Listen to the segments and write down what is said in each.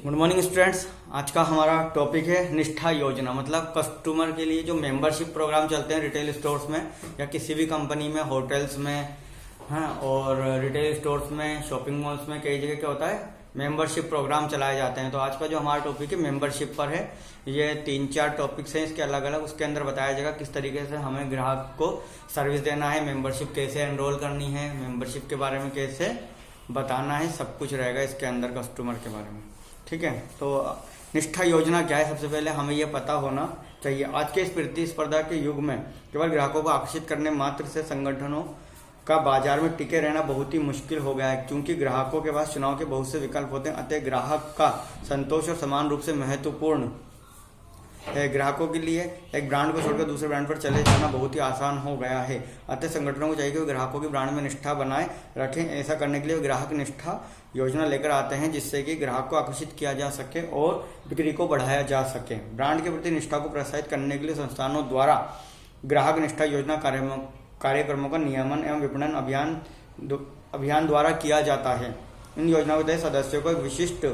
Good morning students. आज का हमारा टॉपिक है निष्ठा योजना। मतलब कस्टमर के लिए जो मेंबरशिप प्रोग्राम चलते हैं रिटेल स्टोर्स में या किसी भी कंपनी में, होटल्स में, हाँ, और रिटेल स्टोर्स में, शॉपिंग मॉल्स में, कई जगह क्या होता है मेंबरशिप प्रोग्राम चलाए जाते हैं। तो आज का जो हमारा टॉपिक है मेंबरशिप पर है। ये 3-4 टॉपिक्स हैं इसके अलग अलग, उसके अंदर बताया जाएगा किस तरीके से हमें ग्राहक को सर्विस देना है, मेंबरशिप कैसे एनरोल करनी है, मेंबरशिप के बारे में कैसे बताना है, सब कुछ रहेगा इसके अंदर कस्टमर के बारे में। ठीक है, तो निष्ठा योजना क्या है, सबसे पहले हमें यह पता होना चाहिए। आज के इस प्रतिस्पर्धा के युग में केवल ग्राहकों को आकर्षित करने मात्र से संगठनों का बाजार में टिके रहना बहुत ही मुश्किल हो गया है, क्योंकि ग्राहकों के पास चुनाव के बहुत से विकल्प होते हैं। अतः ग्राहक का संतोष और समान रूप से महत्वपूर्ण है। ग्राहकों के लिए एक ब्रांड को छोड़कर दूसरे ब्रांड पर चले जाना बहुत ही आसान हो गया है। अतः संगठनों को चाहिए कि वे ग्राहकों की ब्रांड में निष्ठा बनाए रखें। ऐसा करने के लिए ग्राहक निष्ठा योजना लेकर आते हैं, जिससे कि ग्राहक को आकर्षित किया जा सके और बिक्री को बढ़ाया जा सके। ब्रांड के प्रति निष्ठा को प्रोत्साहित करने के लिए संस्थानों द्वारा ग्राहक निष्ठा योजना कार्यक्रमों का नियमन एवं विपणन अभियान द्वारा किया जाता है। इन योजनाओं के तहत सदस्यों को एक विशिष्ट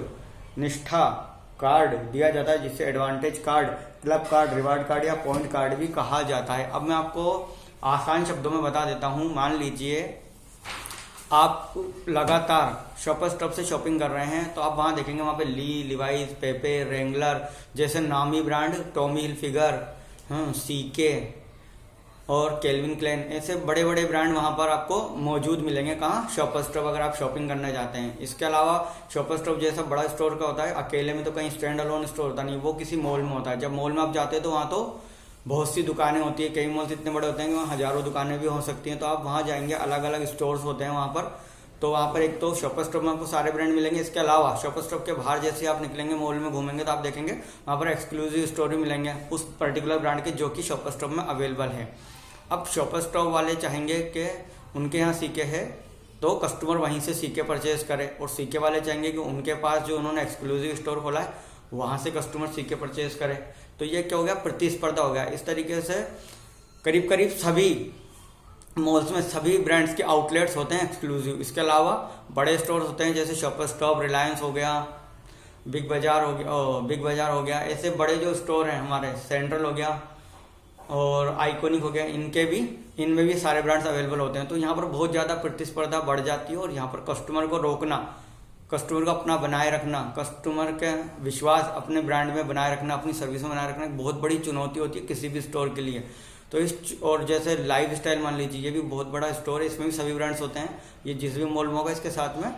निष्ठा कार्ड दिया जाता है, जिसे advantage card, club card, reward card या पॉइंट कार्ड भी कहा जाता है। अब मैं आपको आसान शब्दों में बता देता हूं। मान लीजिए आप लगातार शॉपर स्टॉप से शॉपिंग कर रहे हैं, तो आप वहां देखेंगे वहां पे लीवाइस, पेपे, रेंगलर जैसे नामी ब्रांड, टॉमी हिलफिगर, सीके और केल्विन क्लेन, ऐसे बड़े बड़े ब्रांड वहां पर आपको मौजूद मिलेंगे। कहाँ? शॉपर स्टॉप, अगर आप शॉपिंग करने जाते हैं। इसके अलावा शॉपर स्टॉप जैसा बड़ा स्टोर का होता है, अकेले में तो कहीं स्टैंड अलोन स्टोर होता नहीं, वो किसी मॉल में होता है। जब मॉल में आप जाते हैं तो वहां तो बहुत सी दुकानें होती है। कई मॉल्स इतने बड़े होते हैं कि वहाँ हजारों दुकानें भी हो सकती हैं। तो आप वहां जाएंगे, अलग अलग स्टोर्स होते हैं वहां पर। तो वहां पर एक तो शॉपर स्टॉप में आपको सारे ब्रांड मिलेंगे। इसके अलावा शॉपर स्टॉप के बाहर जैसे आप निकलेंगे, मॉल में घूमेंगे, तो आप देखेंगे वहां पर एक्सक्लूसिव स्टोर भी मिलेंगे उस पर्टिकुलर ब्रांड के, जो कि शॉपर स्टॉप में अवेलेबल है। अब शॉपर स्टॉप वाले चाहेंगे कि उनके यहाँ सीके है तो कस्टमर वहीं से सीके परचेज करे, और सीके वाले चाहेंगे कि उनके पास जो उन्होंने एक्सक्लूसिव स्टोर खोला है वहां से कस्टमर सीके परचेज करे। तो ये क्या हो गया? प्रतिस्पर्धा हो गया। इस तरीके से करीब करीब सभी मॉल्स में सभी ब्रांड्स के आउटलेट्स होते हैं एक्सक्लूसिव। इसके अलावा बड़े स्टोर होते हैं, जैसे शॉपर स्टॉप, रिलायंस हो गया, बिग बाजार हो गया, ऐसे बड़े जो स्टोर हैं हमारे, सेंट्रल हो गया और आइकॉनिक हो गया, इनमें भी सारे ब्रांड्स अवेलेबल होते हैं। तो यहाँ पर बहुत ज्यादा प्रतिस्पर्धा बढ़ जाती है, और यहाँ पर कस्टमर को रोकना, कस्टमर को अपना बनाए रखना, कस्टमर का विश्वास अपने ब्रांड में बनाए रखना, अपनी सर्विस में बनाए रखना एक बहुत बड़ी चुनौती होती है किसी भी स्टोर के लिए। तो और जैसे लाइफ स्टाइल मान लीजिए, ये भी बहुत बड़ा स्टोर है, इसमें भी सभी ब्रांड्स होते हैं। ये जिस भी मॉल में होगा इसके साथ में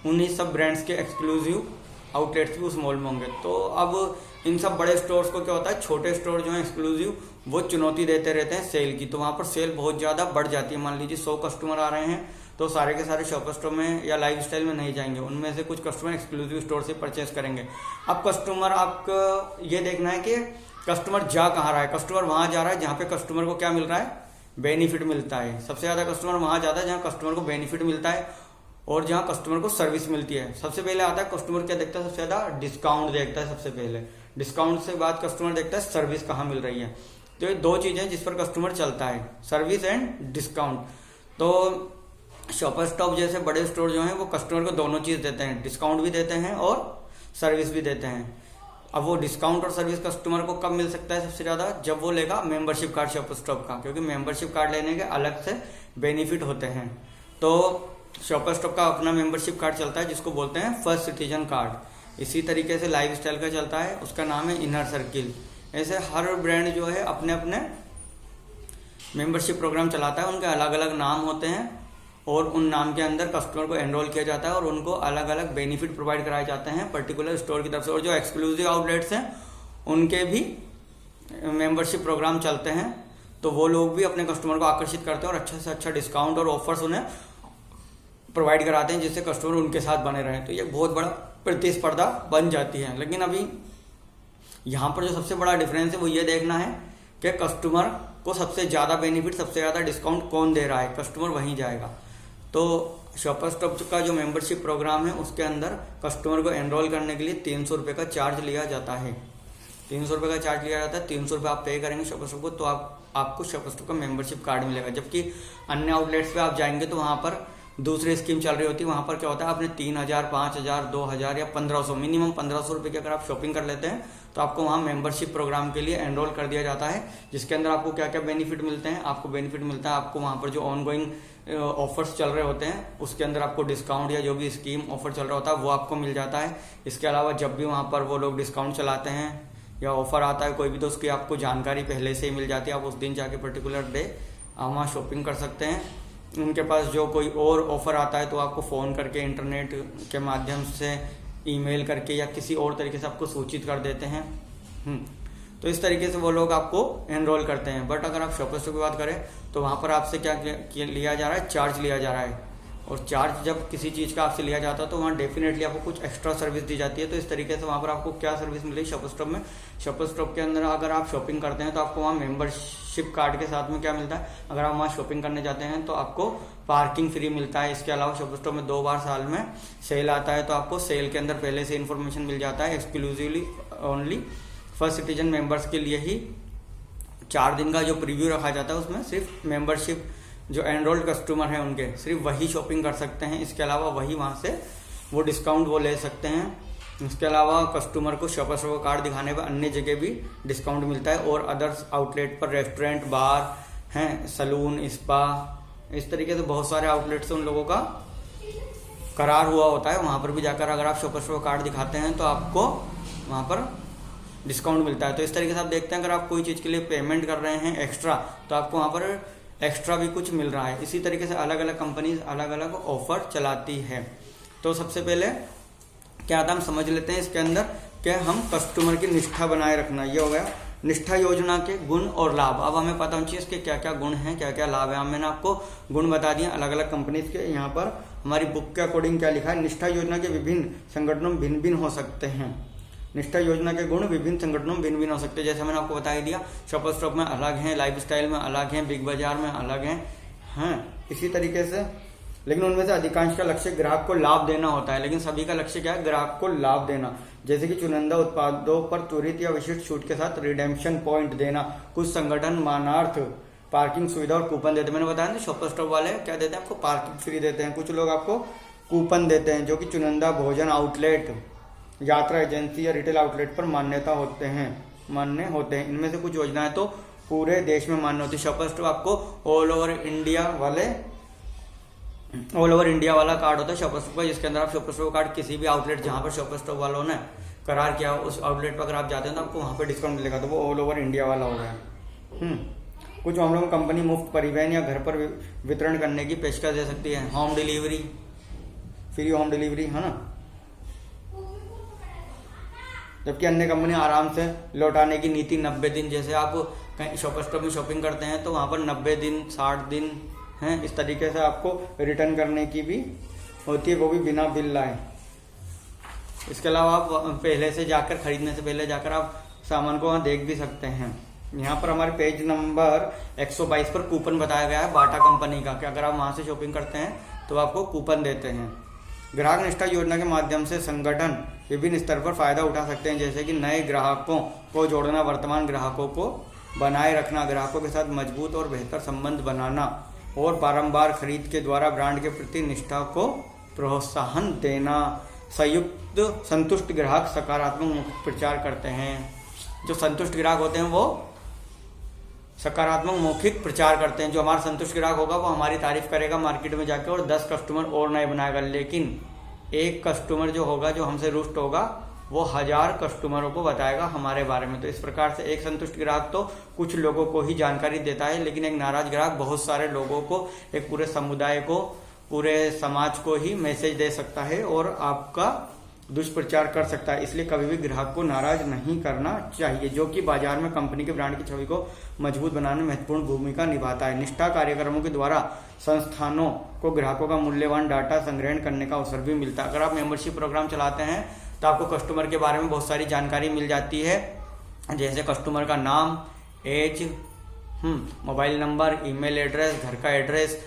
उन्हीं सब ब्रांड्स के एक्सक्लूसिव आउटलेट्स भी उस मॉल में होंगे। तो अब इन सब बड़े स्टोर्स को क्या होता है, छोटे स्टोर जो है एक्सक्लूसिव, वो चुनौती देते रहते हैं सेल की। तो वहां पर सेल बहुत ज्यादा बढ़ जाती है। मान लीजिए 100 कस्टमर आ रहे हैं, तो सारे के सारे शॉपर स्टोर में या लाइफ स्टाइल में नहीं जाएंगे, उनमें से कुछ कस्टमर एक्सक्लूसिव स्टोर से परचेस करेंगे। अब कस्टमर, आपको ये देखना है कि कस्टमर जा कहाँ रहा है। कस्टमर वहां जा रहा है जहां पे कस्टमर को क्या मिल रहा है, बेनिफिट मिलता है। सबसे ज्यादा कस्टमर वहां जाता है जहां कस्टमर को बेनिफिट मिलता है और जहां कस्टमर को सर्विस मिलती है। सबसे पहले आता है कस्टमर क्या देखता है, सबसे ज्यादा डिस्काउंट देखता है। सबसे पहले डिस्काउंट से बाद कस्टमर देखता है सर्विस कहाँ मिल रही है। तो ये दो चीजें जिस पर कस्टमर चलता है, सर्विस एंड डिस्काउंट। तो शॉपर स्टॉप जैसे बड़े स्टोर जो हैं वो कस्टमर को दोनों चीज देते हैं, डिस्काउंट भी देते हैं और सर्विस भी देते हैं। अब वो डिस्काउंट और सर्विस कस्टमर को कब मिल सकता है सबसे ज्यादा, जब वो लेगा मेंबरशिप कार्ड शॉपर स्टॉप का, क्योंकि मेंबरशिप कार्ड लेने के अलग से बेनिफिट होते हैं। तो शॉपर स्टॉप का अपना मेंबरशिप कार्ड चलता है जिसको बोलते हैं फर्स्ट सिटीजन कार्ड। इसी तरीके से लाइफ स्टाइल का चलता है, उसका नाम है इनर सर्किल। ऐसे हर ब्रांड जो है अपने अपने मेंबरशिप प्रोग्राम चलाता है, उनके अलग अलग नाम होते हैं और उन नाम के अंदर कस्टमर को एनरोल किया जाता है और उनको अलग अलग बेनिफिट प्रोवाइड कराए जाते हैं पर्टिकुलर स्टोर की तरफ से। और जो एक्सक्लूसिव आउटलेट्स हैं उनके भी मेंबरशिप प्रोग्राम चलते हैं, तो वो लोग भी अपने कस्टमर को आकर्षित करते हैं और अच्छा से अच्छा डिस्काउंट और ऑफर्स उन्हें प्रोवाइड कराते हैं, जिससे कस्टमर उनके साथ बने रहे। तो ये बहुत बड़ा प्रतिस्पर्धा बन जाती है। लेकिन अभी यहाँ पर जो सबसे बड़ा डिफरेंस है वो ये देखना है कि कस्टमर को सबसे ज्यादा बेनिफिट, सबसे ज्यादा डिस्काउंट कौन दे रहा है, कस्टमर वहीं जाएगा। तो शॉपर स्टॉप का जो मेंबरशिप प्रोग्राम है उसके अंदर कस्टमर को एनरोल करने के लिए 300 रुपए का चार्ज लिया जाता है। 300 रुपए का चार्ज लिया जाता है। 300 रुपए आप पे करेंगे शॉपर स्टॉप को, तो आपको शॉपर स्टॉप का मेंबरशिप कार्ड मिलेगा। जबकि अन्य आउटलेट्स पे आप जाएंगे तो वहां पर दूसरी स्कीम चल रही होती है, वहां पर क्या होता है, आपने 3,000, 5,000, 2,000 या 1,500, मिनिमम 1,500 रुपये की अगर आप शॉपिंग कर लेते हैं तो आपको वहाँ मेंबरशिप प्रोग्राम के लिए एनरोल कर दिया जाता है, जिसके अंदर आपको क्या क्या बेनिफिट मिलते हैं। आपको बेनिफिट मिलता है, आपको वहाँ पर जो ऑनगोइंग ऑफर्स चल रहे होते हैं उसके अंदर आपको डिस्काउंट या जो भी स्कीम ऑफर चल रहा होता है वो आपको मिल जाता है। इसके अलावा जब भी वहाँ पर वो लोग डिस्काउंट चलाते हैं या ऑफर आता है कोई भी, तो उसकी आपको जानकारी पहले से ही मिल जाती है। आप उस दिन जाके पर्टिकुलर डे आप वहाँ शॉपिंग कर सकते हैं। उनके पास जो कोई और ऑफर आता है तो आपको फ़ोन करके, इंटरनेट के माध्यम से, ईमेल करके या किसी और तरीके से आपको सूचित कर देते हैं। तो इस तरीके से वो लोग आपको एनरोल करते हैं। बट अगर आप शॉपर स्टॉप की बात करें तो वहाँ पर आपसे क्या लिया जा रहा है, चार्ज लिया जा रहा है। और चार्ज जब किसी चीज़ का आपसे लिया जाता है तो वहाँ डेफिनेटली आपको कुछ एक्स्ट्रा सर्विस दी जाती है। तो इस तरीके से वहाँ पर आपको क्या सर्विस मिलेगी शॉपर स्टॉप में, शॉपर स्टॉप के अंदर अगर आप शॉपिंग करते हैं तो आपको वहाँ मेंबरशिप कार्ड के साथ में क्या मिलता है, अगर आप वहाँ शॉपिंग करने जाते हैं तो आपको पार्किंग फ्री मिलता है। इसके अलावा शॉपर स्टॉप में 2 बार साल में सेल आता है, तो आपको सेल के अंदर पहले से इन्फॉर्मेशन मिल जाता है। Exclusively only first citizen members के लिए ही 4 दिन का जो प्रीव्यू रखा जाता है उसमें सिर्फ मेंबरशिप जो एनरोल्ड कस्टमर हैं उनके सिर्फ वही शॉपिंग कर सकते हैं। इसके अलावा वही वहाँ से वो डिस्काउंट वो ले सकते हैं। इसके अलावा कस्टमर को शॉपर स्टॉप कार्ड दिखाने पर अन्य जगह भी डिस्काउंट मिलता है और अदर्स आउटलेट पर रेस्टोरेंट, बार हैं, सलून, स्पा, इस तरीके से बहुत सारे आउटलेट से उन लोगों का करार हुआ होता है। वहाँ पर भी जाकर अगर आप शॉपर स्टॉप कार्ड दिखाते हैं तो आपको वहाँ पर डिस्काउंट मिलता है। तो इस तरीके से आप देखते हैं अगर आप कोई चीज़ के लिए पेमेंट कर रहे हैं एक्स्ट्रा तो आपको वहाँ पर एक्स्ट्रा भी कुछ मिल रहा है। इसी तरीके से अलग अलग कंपनीज अलग अलग ऑफर चलाती है। तो सबसे पहले क्या आता है हम समझ लेते हैं इसके अंदर कि हम कस्टमर की निष्ठा बनाए रखना, ये हो गया निष्ठा योजना के गुण और लाभ। अब हमें पता होना चाहिए इसके क्या क्या गुण हैं, क्या क्या लाभ है। मैंने आपको गुण बता दिए अलग अलग कंपनीज के। यहाँ पर हमारी बुक के अकॉर्डिंग क्या लिखा है, निष्ठा योजना के विभिन्न संगठनों में भिन्न भिन्न हो सकते हैं। निष्ठा योजना के गुण विभिन्न संगठनों में भिन्न भिन्न हो सकते हैं। जैसे मैंने आपको बता ही दिया, शॉपर स्टॉप में अलग हैं, लाइफस्टाइल में अलग हैं, बिग बाजार में अलग हैं, इसी तरीके से। लेकिन उनमें से अधिकांश का लक्ष्य ग्राहक को लाभ देना होता है, लेकिन सभी का लक्ष्य क्या है, ग्राहक को लाभ देना। जैसे कि चुनिंदा उत्पादों पर त्वरित या विशिष्ट छूट के साथ रिडेम्पशन पॉइंट देना। कुछ संगठन मानार्थ पार्किंग सुविधा और कूपन देते हैं। मैंने बताया ना शॉपर स्टॉप वाले क्या देते हैं, आपको पार्किंग फ्री देते हैं। कुछ लोग आपको कूपन देते हैं जो कि चुनिंदा भोजन आउटलेट, यात्रा एजेंसी या रिटेल आउटलेट पर मान्य होते हैं। इनमें से कुछ योजनाएं तो पूरे देश में मान्य होती है। शॉपर स्टॉप आपको ऑल ओवर इंडिया वाला कार्ड होता है शॉपर स्टॉप का, जिसके अंदर आप शॉपर स्टॉप कार्ड किसी भी आउटलेट जहां पर शॉपर स्टॉप वालों ने करार किया उस आउटलेट पर अगर आप जाते हैं तो आपको वहां पर डिस्काउंट मिलेगा, तो वो ऑल ओवर इंडिया वाला हो गया। कुछ मामलों में कंपनी मुफ्त परिवहन या घर पर वितरण करने की पेशकश दे सकती है। Home delivery, free home delivery, है ना। जबकि अन्य कंपनी आराम से लौटाने की नीति 90 दिन, जैसे आप कहीं शॉपर स्टॉप में शॉपिंग करते हैं तो वहाँ पर 90 दिन 60 दिन हैं, इस तरीके से आपको रिटर्न करने की भी होती है, वो भी बिना बिल लाए। इसके अलावा आप पहले से जाकर खरीदने से पहले जाकर आप सामान को वहाँ देख भी सकते हैं। यहाँ पर हमारे पेज नंबर 122 पर कूपन बताया गया है बाटा कंपनी का, कि अगर आप वहाँ से शॉपिंग करते हैं तो आपको कूपन देते हैं। ग्राहक निष्ठा योजना के माध्यम से संगठन विभिन्न स्तर पर फायदा उठा सकते हैं, जैसे कि नए ग्राहकों को जोड़ना, वर्तमान ग्राहकों को बनाए रखना, ग्राहकों के साथ मजबूत और बेहतर संबंध बनाना और बारंबार खरीद के द्वारा ब्रांड के प्रति निष्ठा को प्रोत्साहन देना। संतुष्ट ग्राहक सकारात्मक प्रचार करते हैं। जो संतुष्ट ग्राहक होते हैं वो सकारात्मक मौखिक प्रचार करते हैं। जो हमारा संतुष्ट ग्राहक होगा वो हमारी तारीफ करेगा मार्केट में जाकर और 10 कस्टमर और नए बनाएगा। लेकिन एक कस्टमर जो होगा, जो हमसे रुष्ट होगा, वो 1000 कस्टमरों को बताएगा हमारे बारे में। तो इस प्रकार से एक संतुष्ट ग्राहक तो कुछ लोगों को ही जानकारी देता है, लेकिन एक नाराज ग्राहक बहुत सारे लोगों को, एक पूरे समुदाय को, पूरे समाज को ही मैसेज दे सकता है और आपका दुष्प्रचार कर सकता है। इसलिए कभी भी ग्राहक को नाराज नहीं करना चाहिए, जो कि बाजार में कंपनी के ब्रांड की छवि को मजबूत बनाने में महत्वपूर्ण भूमिका निभाता है। निष्ठा कार्यक्रमों के द्वारा संस्थानों को ग्राहकों का मूल्यवान डाटा संग्रहण करने का अवसर भी मिलता है। अगर आप मेंबरशिप प्रोग्राम चलाते हैं तो आपको कस्टमर के बारे में बहुत सारी जानकारी मिल जाती है, जैसे कस्टमर का नाम, age, mobile number, email address, घर का एड्रेस,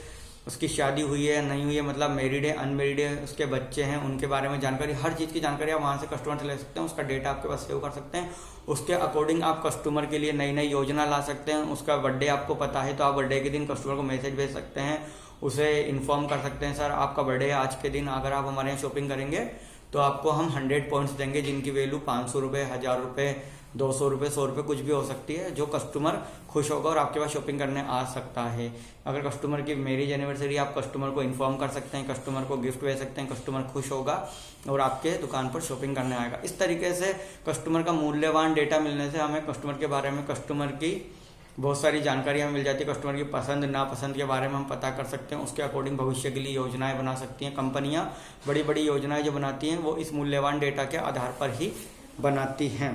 उसकी शादी हुई है नहीं हुई है, मतलब मैरिड है अनमेरिड है, उसके बच्चे हैं, उनके बारे में जानकारी, हर चीज़ की जानकारी आप वहाँ से कस्टमर से ले सकते हैं। उसका डेटा आपके पास सेव कर सकते हैं। उसके अकॉर्डिंग आप कस्टमर के लिए नई नई योजना ला सकते हैं। उसका बर्थडे आपको पता है तो आप बर्थडे के दिन कस्टमर को मैसेज भेज सकते हैं। उसे इन्फॉर्म कर सकते हैं, सर आपका बर्थडे है आज के दिन, अगर आप हमारे यहाँ शॉपिंग करेंगे तो आपको हम 100 पॉइंट्स देंगे जिनकी वैल्यू 500 रुपये, 1000 रुपये, 200 रुपये, 100 रुपये, कुछ भी हो सकती है, जो कस्टमर खुश होगा और आपके पास शॉपिंग करने आ सकता है। अगर कस्टमर की मैरिज एनिवर्सरी, आप कस्टमर को इन्फॉर्म कर सकते हैं, कस्टमर को गिफ्ट भेज सकते हैं, कस्टमर खुश होगा और आपके दुकान पर शॉपिंग करने आएगा। इस तरीके से कस्टमर का मूल्यवान डेटा मिलने से हमें कस्टमर के बारे में, कस्टमर की बहुत सारी जानकारी हमें मिल जाती है। कस्टमर की पसंद नापसंद के बारे में हम पता कर सकते हैं, उसके अकॉर्डिंग भविष्य के लिए योजनाएं बना सकती हैं। कंपनियां बड़ी बड़ी योजनाएं जो बनाती हैं वो इस मूल्यवान डेटा के आधार पर ही बनाती हैं।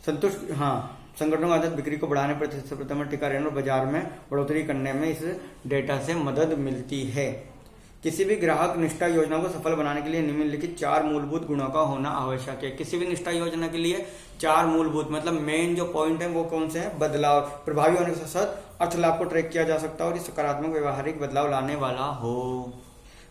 संगठनों की आदत बिक्री को बढ़ाने, प्रतिस्पर्धा में टिका रहने और बाजार में बढ़ोतरी करने में इस डेटा से मदद मिलती है। किसी भी ग्राहक निष्ठा योजना को सफल बनाने के लिए निम्नलिखित 4 मूलभूत गुणों का होना आवश्यक है। किसी भी निष्ठा योजना के लिए 4 मूलभूत मतलब मेन जो पॉइंट है वो कौन से हैं? बदलाव प्रभावी होने के साथ अर्थ लाभ को ट्रैक किया जा सकता है और ये सकारात्मक व्यवहारिक बदलाव लाने वाला हो।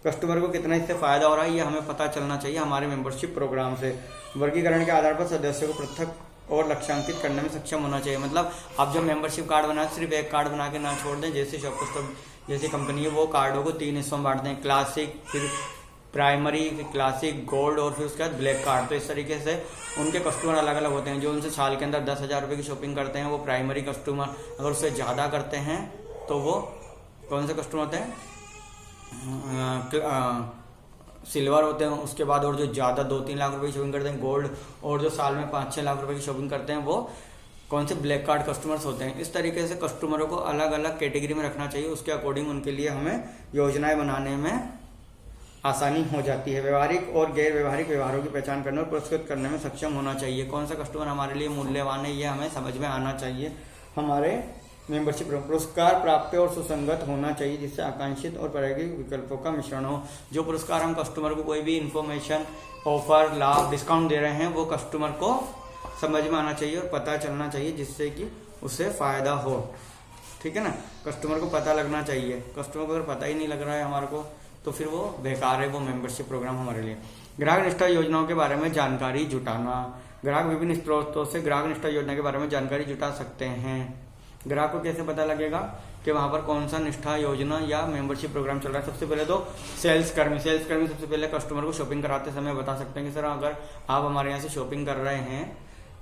कस्टमर को कितना इससे फायदा हो रहा है ये हमें पता चलना चाहिए हमारे मेंबरशिप प्रोग्राम से। वर्गीकरण के आधार पर सदस्यों को पृथक और लक्ष्यांकित करने में सक्षम होना चाहिए। मतलब आप जब मेंबरशिप कार्ड बनाए सिर्फ एक कार्ड बना के ना छोड़ दें, जैसे शॉपस्टॉप जैसी कंपनी है वो कार्डों को 3 हिस्सों में बांटते हैं, क्लासिक, फिर प्राइमरी, फिर क्लासिक, गोल्ड और फिर उसके बाद ब्लैक कार्ड। तो इस तरीके से उनके कस्टमर अलग अलग होते हैं। जो उनसे साल के अंदर 10,000 रुपये की शॉपिंग करते हैं वो प्राइमरी कस्टमर, अगर उससे ज़्यादा करते हैं तो वो कौन से कस्टमर होते हैं? सिल्वर होते हैं। उसके बाद और जो ज़्यादा 2-3 लाख रुपए की शॉपिंग करते हैं गोल्ड, और जो साल में 5-6 लाख रुपए की शॉपिंग करते हैं वो कौन से? ब्लैक कार्ड कस्टमर्स होते हैं। इस तरीके से कस्टमरों को अलग अलग कैटेगरी में रखना चाहिए, उसके अकॉर्डिंग उनके लिए हमें योजनाएं बनाने में आसानी हो जाती है। व्यवहारिक और गैर व्यवहारिक व्यवहारों की पहचान करने और पुरस्कृत करने में सक्षम होना चाहिए। कौन सा कस्टमर हमारे लिए मूल्यवान है ये हमें समझ में आना चाहिए। हमारे मेंबरशिप पुरस्कार प्राप्त और सुसंगत होना चाहिए जिससे आकांक्षित और प्रायोगिक विकल्पों का मिश्रण हो। जो पुरस्कार हम कस्टमर को कोई भी इंफॉर्मेशन, ऑफर, लाभ, डिस्काउंट दे रहे हैं वो कस्टमर को समझ में आना चाहिए और पता चलना चाहिए जिससे कि उसे फायदा हो। ठीक है ना, कस्टमर को पता लगना चाहिए। कस्टमर को अगर पता ही नहीं लग रहा है हमारे को तो फिर वो बेकार है वो मेंबरशिप प्रोग्राम हमारे लिए। ग्राहक निष्ठा योजनाओं के बारे में जानकारी जुटाना। ग्राहक विभिन्न स्रोतों से ग्राहक निष्ठा योजना के बारे में जानकारी जुटा सकते हैं। ग्राहक को कैसे पता लगेगा कि वहां पर कौन सा निष्ठा योजना या मेंबरशिप प्रोग्राम चल रहा है? सबसे पहले तो सेल्स कर्मी सबसे पहले कस्टमर को शॉपिंग कराते समय बता सकते हैं कि सर अगर आप हमारे यहाँ से शॉपिंग कर रहे हैं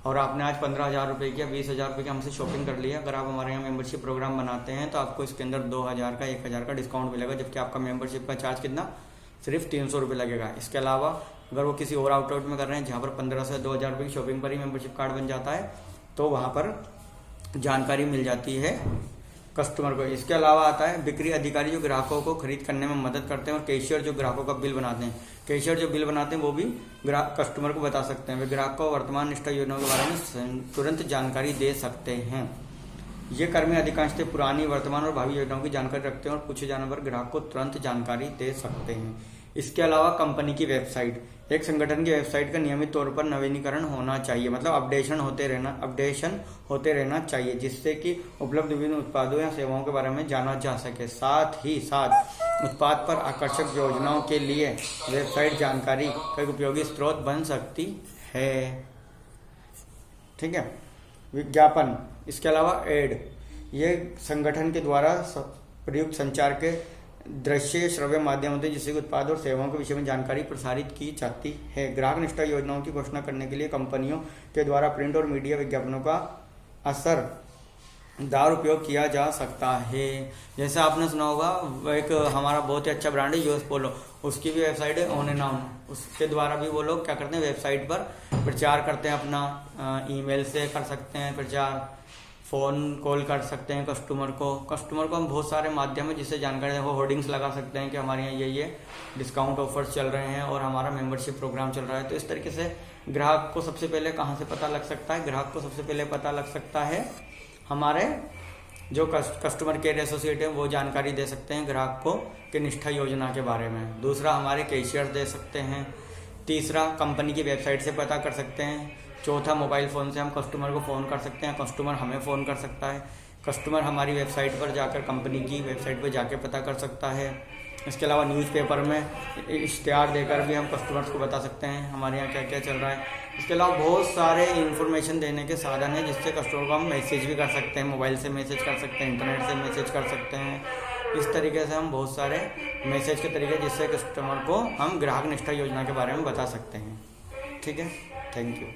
और आपने आज 15,000 रुपये की या 20,000 रुपये की हमसे शॉपिंग कर लिया, अगर आप हमारे यहाँ मेंबरशिप प्रोग्राम बनाते हैं तो आपको इसके अंदर 2,000 का 1,000 का डिस्काउंट मिलेगा, जबकि आपका मेंबरशिप का चार्ज कितना? सिर्फ 300 रुपये लगेगा। इसके अलावा अगर वो किसी और आउटलेट में कर रहे हैं जहाँ पर 15 से 2,000 रुपये की शॉपिंग पर ही मेंबरशिप कार्ड बन जाता है तो वहाँ पर जानकारी मिल जाती है कस्टमर को। इसके अलावा आता है बिक्री अधिकारी जो ग्राहकों को खरीद करने में मदद करते हैं, और कैशियर जो ग्राहकों का बिल बनाते हैं। कैशियर जो बिल बनाते हैं वो भी कस्टमर को बता सकते हैं। वे ग्राहक को वर्तमान निष्ठा योजनाओं के बारे में तुरंत जानकारी दे सकते हैं। ये कर्मी अधिकांशतः पुरानी, वर्तमान और भावी योजनाओं की जानकारी रखते हैं और पूछे जाने पर ग्राहक को तुरंत जानकारी दे सकते हैं। इसके अलावा कंपनी की वेबसाइट, एक संगठन की वेबसाइट का नियमित तौर पर नवीनीकरण होना चाहिए, मतलब अपडेशन होते रहना चाहिए जिससे कि उपलब्ध विभिन्न उत्पादों या सेवाओं के बारे में जाना जा सके। साथ ही साथ उत्पाद पर आकर्षक योजनाओं के लिए वेबसाइट जानकारी का एक उपयोगी स्रोत बन सकती है। ठीक है। विज्ञापन, इसके अलावा एड, ये संगठन के द्वारा प्रयुक्त संचार के दृश्य श्रव्य माध्यम होते हैं जिससे उत्पाद और सेवाओं के विषय में जानकारी प्रसारित की जाती है। ग्राहक निष्ठा योजनाओं की घोषणा करने के लिए कंपनियों के द्वारा प्रिंट और मीडिया विज्ञापनों का असरदार उपयोग किया जा सकता है। जैसे आपने सुना होगा एक हमारा बहुत ही अच्छा ब्रांड है यूएस पोलो, उसकी भी वेबसाइट है ऑन एंड ऑन। उसके द्वारा भी वो लोग क्या करते हैं, वेबसाइट पर प्रचार करते हैं अपना, ईमेल से कर सकते हैं प्रचार, फ़ोन कॉल कर सकते हैं कस्टमर को हम बहुत सारे माध्यम है जिससे जानकारी हो। होर्डिंग्स लगा सकते हैं कि हमारे यहाँ ये डिस्काउंट ऑफर्स चल रहे हैं और हमारा मेंबरशिप प्रोग्राम चल रहा है। तो इस तरीके से ग्राहक को सबसे पहले कहाँ से पता लग सकता है? ग्राहक को सबसे पहले पता लग सकता है हमारे जो कस्टमर केयर एसोसिएट है वो जानकारी दे सकते हैं ग्राहक को कि निष्ठा योजना के बारे में। दूसरा हमारे कैशियर दे सकते हैं। तीसरा कंपनी की वेबसाइट से पता कर सकते हैं। चौथा मोबाइल फ़ोन से हम कस्टमर को फ़ोन कर सकते हैं, कस्टमर हमें फ़ोन कर सकता है। कस्टमर हमारी वेबसाइट पर जाकर, कंपनी की वेबसाइट पर जाकर पता कर सकता है। इसके अलावा न्यूज़पेपर में इश्तिहार देकर भी हम कस्टमर्स को बता सकते हैं हमारे यहाँ क्या क्या चल रहा है। इसके अलावा बहुत सारे इन्फॉर्मेशन देने के साधन हैं जिससे कस्टमर को हम मैसेज भी कर सकते हैं, मोबाइल से मैसेज कर सकते हैं, इंटरनेट से मैसेज कर सकते हैं। इस तरीके से हम बहुत सारे मैसेज के तरीके जिससे कस्टमर को हम ग्राहक निष्ठा योजना के बारे में बता सकते हैं। ठीक है, थैंक यू।